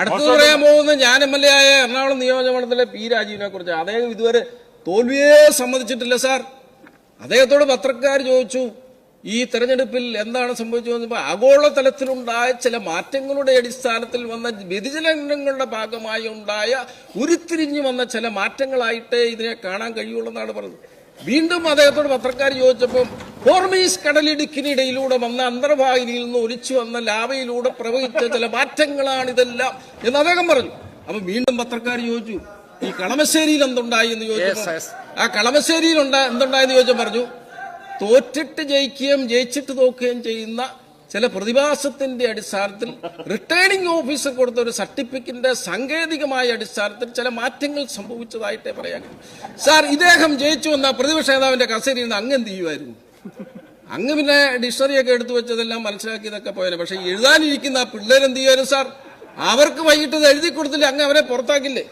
അടുത്ത് പറയാൻ പോകുന്നത് ഞാൻ MLA ആയ എറണാകുളം നിയോജകമണ്ഡലത്തിലെ പി രാജീവിനെ കുറിച്ച്. അദ്ദേഹം ഇതുവരെ തോൽവിയെ സമ്മതിച്ചിട്ടില്ല സാർ. അദ്ദേഹത്തോട് പത്രക്കാർ ചോദിച്ചു ഈ തെരഞ്ഞെടുപ്പിൽ എന്താണ് സംഭവിച്ചത്. ആഗോളതലത്തിലുണ്ടായ ചില മാറ്റങ്ങളുടെ അടിസ്ഥാനത്തിൽ വന്ന വ്യതിചലനങ്ങളുടെ ഭാഗമായി ഉണ്ടായ ഉരുത്തിരിഞ്ഞു വന്ന ചില മാറ്റങ്ങളായിട്ട് ഇതിനെ കാണാൻ കഴിയുള്ളൂ പറഞ്ഞത്. വീണ്ടും അദ്ദേഹത്തോട് പത്രക്കാർ ചോദിച്ചപ്പോൾ ഹോർമീസ് കടലിടുക്കിനിടയിലൂടെ വന്ന അന്തർവാഹിനിയിൽ നിന്ന് ഒലിച്ചു വന്ന ലാവയിലൂടെ പ്രവഹിച്ച ചില മാറ്റങ്ങളാണ് ഇതെല്ലാം എന്ന് അദ്ദേഹം പറഞ്ഞു. അപ്പൊ വീണ്ടും പത്രക്കാർ ചോദിച്ചു ഈ കളമശ്ശേരിയിൽ എന്തുണ്ടായി എന്ന് ചോദിച്ചു. ആ കളമശ്ശേരിയിൽ എന്തുണ്ടായെന്ന് ചോദിച്ചാൽ പറഞ്ഞു തോറ്റിട്ട് ജയിക്കുകയും ജയിച്ചിട്ട് തോക്കുകയും ചെയ്യുന്ന ചില പ്രതിഭാസത്തിന്റെ അടിസ്ഥാനത്തിൽ റിട്ടേണിംഗ് ഓഫീസർ കൊടുത്ത ഒരു സർട്ടിഫിക്കറ്റിന്റെ സാങ്കേതികമായ അടിസ്ഥാനത്തിൽ ചില മാറ്റങ്ങൾ സംഭവിച്ചതായിട്ടേ പറയാൻ. സാർ ഇദ്ദേഹം ജയിച്ചു വന്ന പ്രതിപക്ഷ നേതാവിന്റെ കസേരയിൽ നിന്ന് അങ്ങ് എന്ത് ചെയ്യുമായിരുന്നു? അങ്ങ് പിന്നെ ഡിക്ഷണറിയൊക്കെ എടുത്തു വെച്ചതെല്ലാം മനസ്സിലാക്കിയതൊക്കെ പോയാലും. പക്ഷെ എഴുതാനിരിക്കുന്ന ആ പിള്ളേരെന്ത് ചെയ്യുമായിരുന്നു സാർ? അവർക്ക് വൈകിട്ട് എഴുതി കൊടുത്തില്ല, അങ്ങ് അവരെ പുറത്താക്കില്ലേ?